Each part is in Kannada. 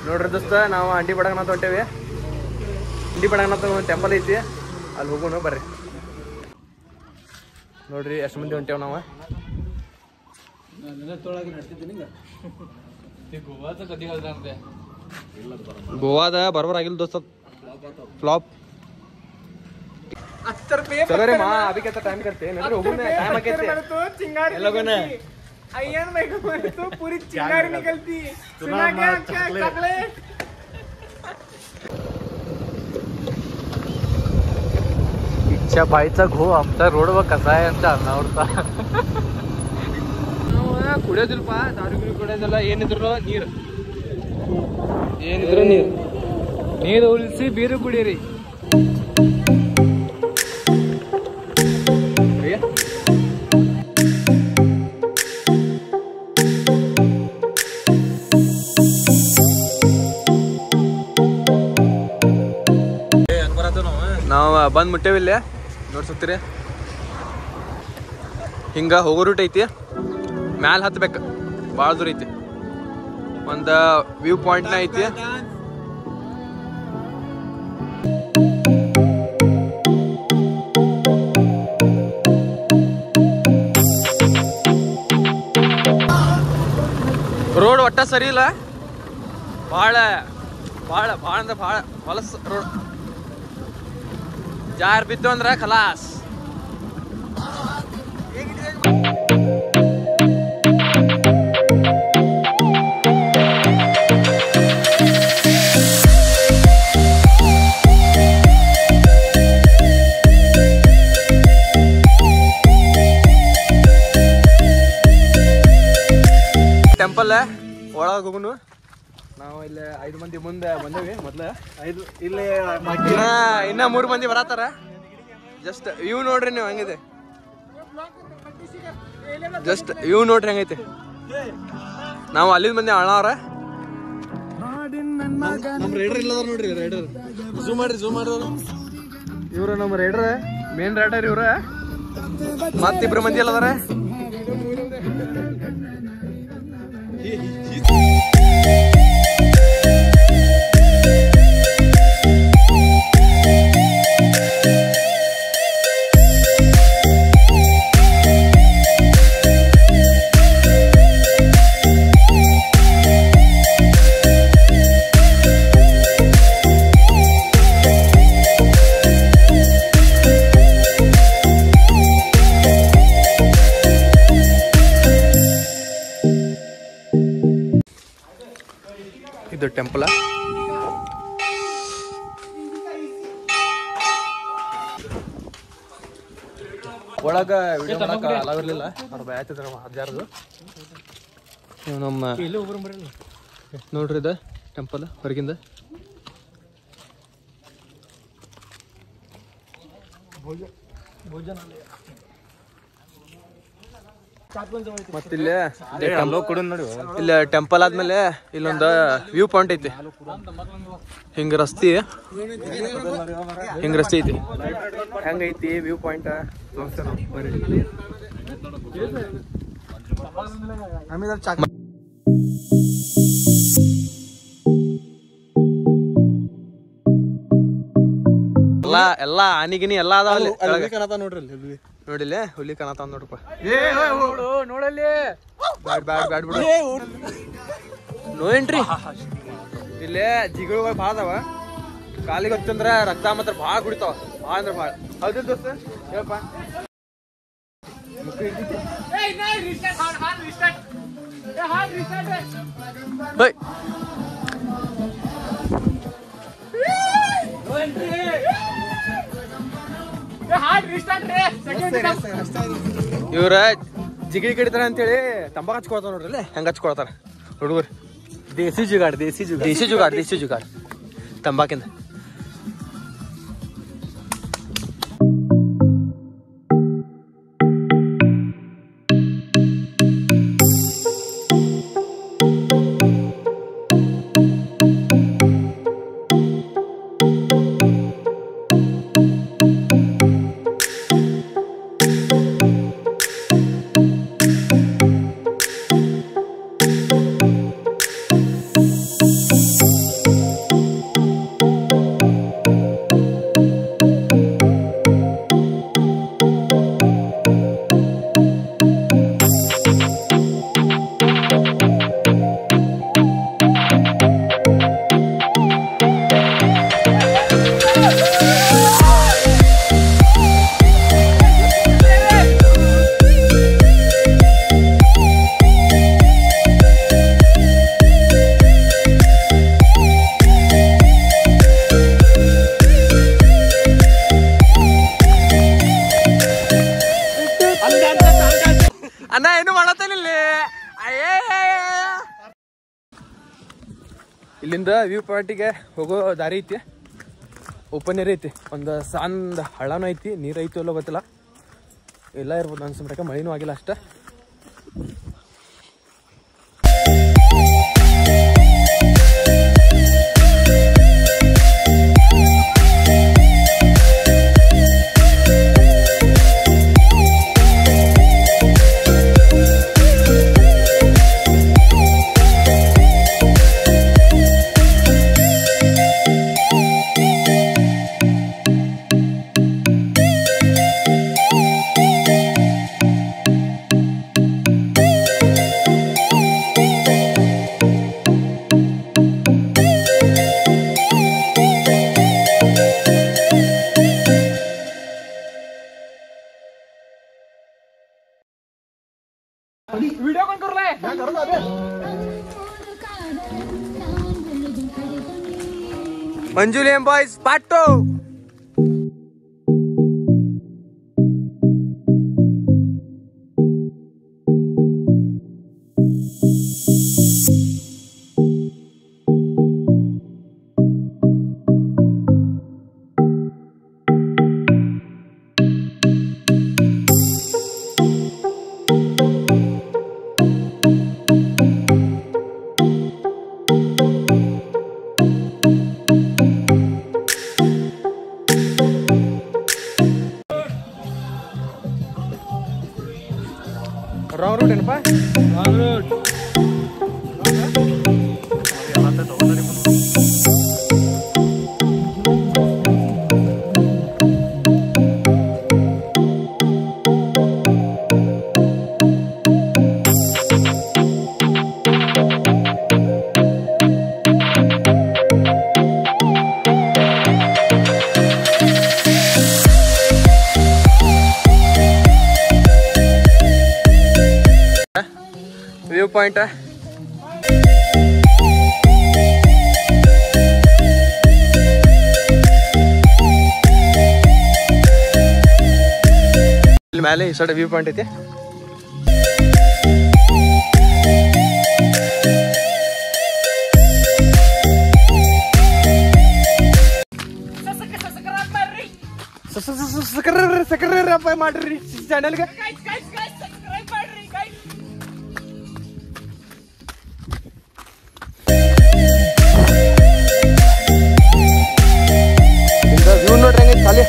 ನೋಡ್ರಿ ದೋಸ್ತ ನಾವು ಅಂಡಿ ಬಡಗನಾಥ ಹೊಂಟೇವಿ. ಅಂಡಿ ಬಡಗನಾಥ ಒಂದು ಟೆಂಪಲ್ ಐತಿ, ಅಲ್ಲಿ ಹೋಗೋಣ ಬರ್ರಿ. ನೋಡ್ರಿ ಎಷ್ಟು ಮಂದಿ ಹೊಂಟೇವ್ ನಾವು. ಗೋವಾದ ಬರಬರಾಗಿಲ್ಲ ದೋಸ್ತ, ಫ್ಲಾಪ್. चलो रे माँ अभी कहता टाइम करते हैं टाइम आके चिंगारी लोगों अय्यन भाई को तो पूरी चिंगारी निकलती सुना क्या चॉकलेट. इच्छा बाईचा घो आमचा रोड व कसा आहे ಅಂತ ಅನ್ನವರ್ತಾ ನಾವು ಕುಡಿಯೋದಿಲ್ಪ, ದಾರು ಗಿರು ಕುಡಿಯೋದಿಲ್ಲ, ಏನಿದ್ರು ನೀರು ಉಳಿಸಿ ಬೀರು ಕುಡೀರಿ. ನಾವು ಬಂದು ಮುಟ್ಟೇವಿಲ್ಲೇ ನೋಡ್ಸತ್ತೀರಿ. ಹಿಂಗೆ ಹೋಗೋ ರೂಟ್ ಐತಿ, ಮ್ಯಾಲೆ ಹತ್ಬೇಕು, ಭಾಳ ದೂರ ಐತಿ. ಒಂದು ವ್ಯೂ ಪಾಯಿಂಟ್ನ ಐತಿ. ರೋಡ್ ಒಟ್ಟ ಸರಿ ಇಲ್ಲ, ಭಾಳ ಭಾಳ ಭಾಳ ಅಂದ್ರೆ ಭಾಳ ಹೊಲಸು ರೋಡ್. ಜಾರ್ ಬಿತ್ತು ಅಂದ್ರೆ ಖಲಾಸ್. ಟೆಂಪಲ್ ಒಳಗೆ ಹೋಗುನು. ನಾವು ಇಲ್ಲಿ 5 ಮಂದಿ ಮುಂದೆ ಬಂದೇವಿ. ಮೊದ್ಲು 5 ಇಲ್ಲಿ ಇನ್ನ 3 ಮಂದಿ ಬರತ್ತಾರ. ಜಸ್ಟ್ ವ್ಯೂ ನೋಡ್ರಿ ನೀವು ಹೆಂಗಿದೆ, ಜಸ್ಟ್ ವ್ಯೂ ನೋಡ್ರಿ ಹೆಂಗೈತಿ. ನಾವು ಅಲ್ಲಿಂದ ಮಂದಿ ಅಣ್ಣವ್ರ. ನಮ್ಮ ರೈಡರ್ ಇಲ್ಲದಾರ ನೋಡ್ರಿ, ರೈಡರ್ ಝೂಮ್ ಮಾಡ್ರಿ, ಝೂಮ್ ಮಾಡಿದ್ರು. ಇವ್ರು ನಮ್ಮ ರೈಡರ್, ಮೇನ್ ರೈಡರ್ ಇವ್ರ. ಮತ್ತಿಬ್ರು ಮಂದಿ ಅಲ್ಲದಾರ. ಇದು ಟೆಂಪಲ್. ಒಳಗ ವಿಡಿಯೋ ಮಾಡಕ್ಕೆ ಅಲಾವ್ ಇರಲಿಲ್ಲ, ಅವ್ರು ಬಾಯ್ತಿದ್ರು ಹಜಾರದು. ನೀವು ನಮ್ಮ ನೋಡ್ರಿ ಇದು ಟೆಂಪಲ್ ಹೊರಗಿಂದ. ಮತ್ತಿಲ್ಲಿ ಇಲ್ಲಿ ಟೆಂಪಲ್ ಆದ್ಮೇಲೆ ಇಲ್ಲೊಂದು ವ್ಯೂ ಪಾಯಿಂಟ್ ಐತಿ. ಹಿಂಗ ರಸ್ತಿ ಐತಿ. ಹೆಂಗೈತಿ ವ್ಯೂ ಪಾಯಿಂಟ್ ಎಲ್ಲ ಆನಿಗಿನಿ ಎಲ್ಲ ಅದಾವಲ್ಲಿ. ನೋಡಿಲ್ಲ ಹುಲಿ ಕಾಣತ ನೋಡಪ್ಪ. ನೋಡಲ್ಲಿ ಬ್ಯಾಡ್ ಬ್ಯಾಡ್ ಬ್ಯಾಡ್ ಬಿಡು. No entry. ಇಲ್ಲೇ ಜಿಗಳುಗಳು ಭಾಳ ಅದಾವ. ಕಾಲಿಗೆ ಹತ್ತಂದ್ರ ರಕ್ತ ಮಾತ್ರ ಭಾಳ ಕುಡಿತಾವ, ಭಾಳ ಅಂದ್ರೆ ಭಾಳ. ಹೌದಿಲ್ಲ ದೋಸ್ತ ಹೇಳಪ್ಪ. ಇವ್ರ ಜಿಗಿಡಿ ಕಡಿತಾರ ಅಂತೇಳಿ ತಂಬಾಕ್ ಹಚ್ಕೊಳ್ತಾರ ನೋಡ್ರಿ. ಹೆಂಗ ಹಚ್ಕೊಳ್ತಾರ ಹುಡುಗರು. ದೇಸಿ ಜುಗಾಡ್ ತಂಬಾಕಿಂದ. ಇಲ್ಲಿಂದ ವ್ಯೂ ಪಾಯಿಂಟಿಗೆ ಹೋಗೋ ದಾರಿ ಐತಿ, ಓಪನ್ ಏರಿಯಾ ಐತಿ. ಒಂದು ಸಣ್ಣ ಹಳ್ಳನೂ ಐತಿ, ನೀರು ಐತಿ ಅಲ್ಲೋ ಗೊತ್ತಿಲ್ಲ, ಎಲ್ಲ ಇರ್ಬೋದು ಅನ್ಸ್ಬಿಟ್ಟಕ್ಕೆ. ಮಳೆನೂ ಆಗಿಲ್ಲ ಅಷ್ಟೇ. वीडियो कौन कर रहा है? मैं करूँगा अबे। मंजुलियम बॉयज पार्ट 2. Wrong route ಏನಪ್ಪ? Wrong route. व्यू पॉइंट है. ಇಲ್ಲಿ ಮೇಲೆ ಈ ಸೈಡ್ ವ್ಯೂ ಪಾಯಿಂಟ್ ಐತಿ. ಸಬ್ಸ್ಕ್ರೈಬ್ ಮಾಡ್ರಿ ಚಾನೆಲ್ಗೆ. ವ್ಯೂ ನೋಡ್ರಿ ಹೆಂಗೈತಿ ಖಾಲಿ.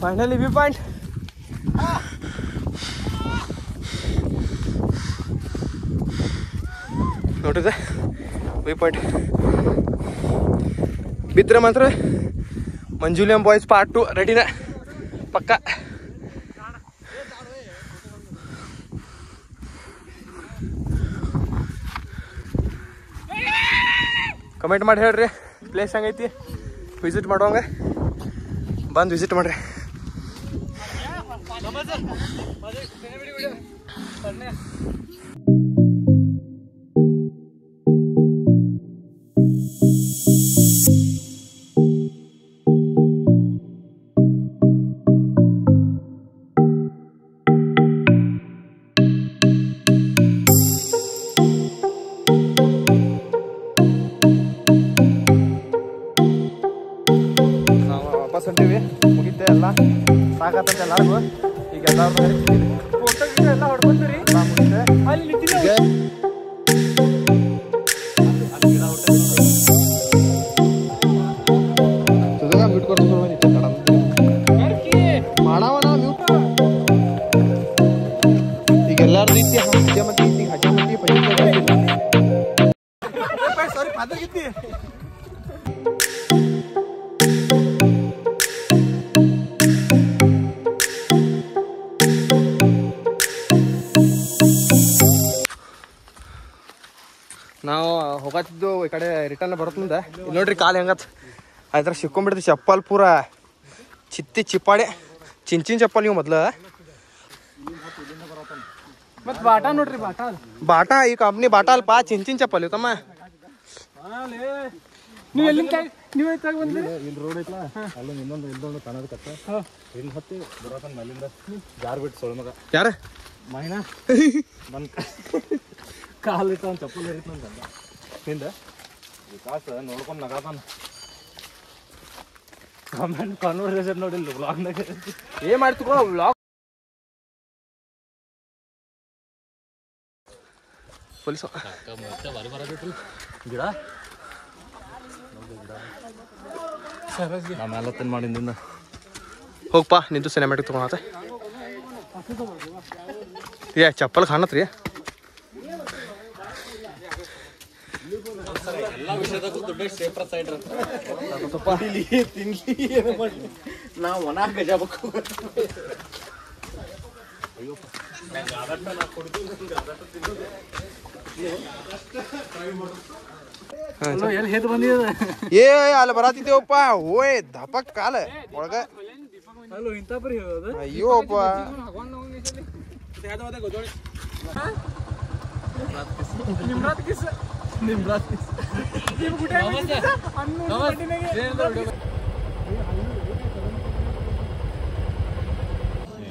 Finally view point. ನೋಡಿದೆ ವ್ಯೂ ಪಾಯಿಂಟ್. ಬಿದ್ದರೆ ಮಾತ್ರ ಮಂಜುಲಿಯಂ ಬಾಯ್ಸ್ ಪಾರ್ಟ್ 2 ರೆಡಿನ ಪಕ್ಕ. ಕಮೆಂಟ್ ಮಾಡಿ ಹೇಳ್ರಿ ಪ್ಲೇಸ್ ಹೆಂಗೈತಿ, ವಿಸಿಟ್ ಮಾಡೋಂಗ ಬಂದು ವಿಸಿಟ್ ಮಾಡ್ರಿ. ವಾಪಸ್ ಹೊಂಟೀವಿ, ಮುಗಿತೆ ಎಲ್ಲ ಸಾಕತ್ತ ಎಲ್ಲರಿಗೂ. ಈಗ ಎಲ್ಲರೂ ಫೋಟೋ ಎಲ್ಲ ಹೊಡ್ಕೊಂತೀರಿ ಮುಗಿತೆ ಅಲ್ಲಿ ಈಗ ಎಲ್ಲಾರು ರೀತಿ ಹಜಮತಿ ಹಜಮತಿ ಸಾರಿ ಪಾದಗಿತ್ತಿ. ನಾವು ಹೋಗತ್ತಿದ್ದು ಈ ಕಡೆ ರಿಟರ್ನ್ ಬರುತ್ತೆ ಮುಂದೆ ಇಲ್ಲಿ ನೋಡ್ರಿ ಕಾಲು ಹೆಂಗತ್ ಅದ್ರ ಸಿಕ್ಕೊಂಡ್ಬಿಡ್ತಿ ಚಪ್ಪಲ್ ಪೂರ ಚಿತ್ತಿ ಚಿಪ್ಪಾಡಿ ಚಿಂಚಿನ ಚಪ್ಪಲ್ ನೀವು ಮೊದ್ಲು ಮತ್ ಬಾಟಾ ನೋಡ್ರಿ ಬಾಟಾ ಈ ಕಂಪ್ನಿ ಬಾಟಾ ಅಲ್ಪ ಚಿಂಚಿನ ಚಪ್ಪಲ್ ಇವ್ ತಮ್ಮ ನೀವು ಎಲ್ಲಿಂದ ನೀವು ಎತ್ತಾಗ ಬಂದ್ರಿ ಇಲ್ಲಿ ರೋಡ್ ಐತ್ಲಾ ಅಲ್ಲೊಂದು ಇನ್ನೊಂದು ಇಲ್ಲೊಂದು ಕನ್ನಡ ಕತ್ತ ಇಲ್ಲಿ ಹತ್ತಿ ಬರೋತನ ಮಲ್ಲಿಂದ ಜಾರ್ ಬಿಟ್ಟು ಸೊಳ ಮಗ ಯಾರ ಮೈನಾ ನನ್ನ ಕಾಲು ಇತ್ತು ಅವ್ನು ಚಪ್ಪಲ್ ಇರುತ್ತೆ ನಂದ ಹಿಂದೆ ವಿಕಾಸ ನೋಡ್ಕೊಂಡು ನಗಾತಾನ ಕಮೆಂಟ್ ಕಾನ್ವರ್ಸೇಷನ್ ನೋಡಿಲ್ಲ ಬ್ಲಾಗ್ನಾಗ ಏನ್ ಮಾಡ್ತಿಕೋ ವ್ಲಾಗ್ ಪೊಲೀಸ್ ಗಿಡ ನಾ ಮೇಲೆ ಮಾಡಿದ್ದಿಂದ ಹೋಗಪ್ಪ ನಿಂತು ಸಿನಿಮ್ಯಾಟಿಕ್ ತಗೊಳತ್ತೆ ಏ ಚಪ್ಪಲ್ ಕಾಣತ್ರಿ ನಾವು ಒಣ ಗಜಾಬೇಕು ಎಲ್ಲಿ ಹೆದ್ ಬಂದಿದೆ ಏ ಅಲ್ಲಿ ಬರತ್ತಿದ್ದೇವಪ್ಪ ಓಯ್ ದಪಕ್ ಕಾಲ ಒಳಗ ಅಲ್ಲೋ ಇಂತ ಬರೀ ಹೇಳೋದು ಅಯ್ಯೋಪ್ಪ ನಿಮ್ರಾತ್ ಕಿಸ್ ನಿಮ್ ಗುಡ್ಡೆ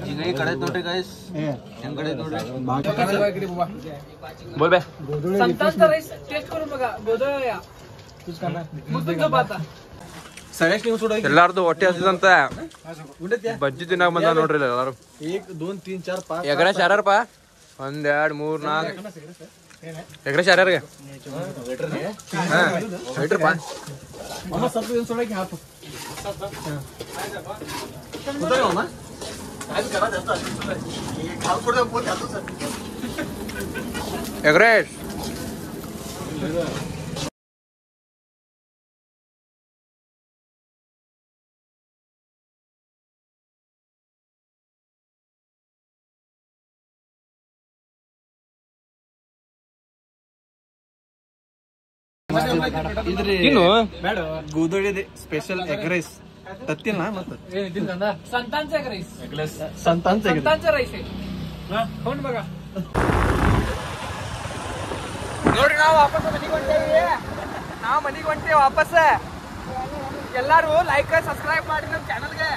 ಜಿಗಣಿ ಕಡೆ ನೋಡ್ರಿ ಗೈಸ್ ಹೆಂಗ್ ಕಡೆ ನೋಡ್ರಿ ಬೋಲ್ ಬೇ संतांचा राईस टेस्ट करू बघा गोदळया मुद्दूचा पाता ಎಲ್ಲಾರ್ದು ಹೊಟ್ಟೆ ಹಸಿದಂತ ಬಜ್ಜಿ ತಿನ್ನಾಕ ಬಂದ ನೋಡ್ರಿ ಎಲ್ಲಾರು 1 2 3 4 5 ಎಗ್ರೆಸ್ ಯಾರ್ಯಾರಪ್ಪ 1 2 3 4 ಎಗ್ರೆಸ್ ಯಾರ್ಯಾರಿಗೆ ವೇಟ್ರಪ್ಪ ಅಮ್ಮ ಸ್ವಲ್ಪ ಏನು ಸೊಳಗೆ ಹಾಕು ಎಗ್ರೆಸ್ ಇನ್ನು ಗೋಧಳಿ ಸ್ಪೆಷಲ್ ಎಗ್ ರೈಸ್ ತತ್ತಿಲ್ಲ ಮತ್ತೆ संतांचा राईस ಸಂತಾಂತ राईस आहे खाऊन बघा ನೋಡ್ರಿ ನಾವು ವಾಪಸ್ ಮನೆಗೆ ಹೊಂಟೇವಿ ವಾಪಸ್ ಎಲ್ಲಾರು ಲೈಕ್ ಸಬ್ಸ್ಕ್ರೈಬ್ ಮಾಡಿ ನಮ್ಮ ಚಾನಲ್ಗೆ